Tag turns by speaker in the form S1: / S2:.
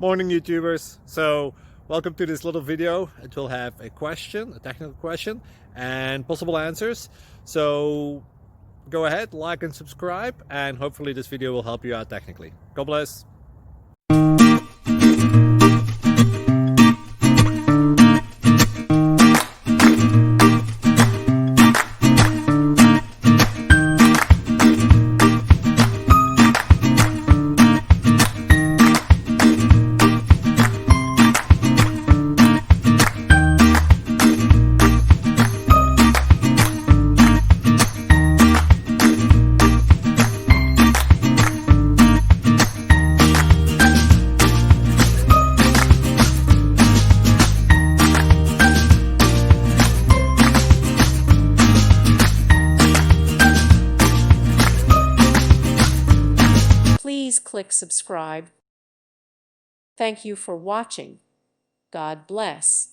S1: Morning YouTubers. So welcome to this little video. It will have a question, a technical question, and possible answers. So go ahead, like and subscribe, and hopefully this video will help you out technically. God bless.
S2: Please click subscribe. Thank you for watching. God bless.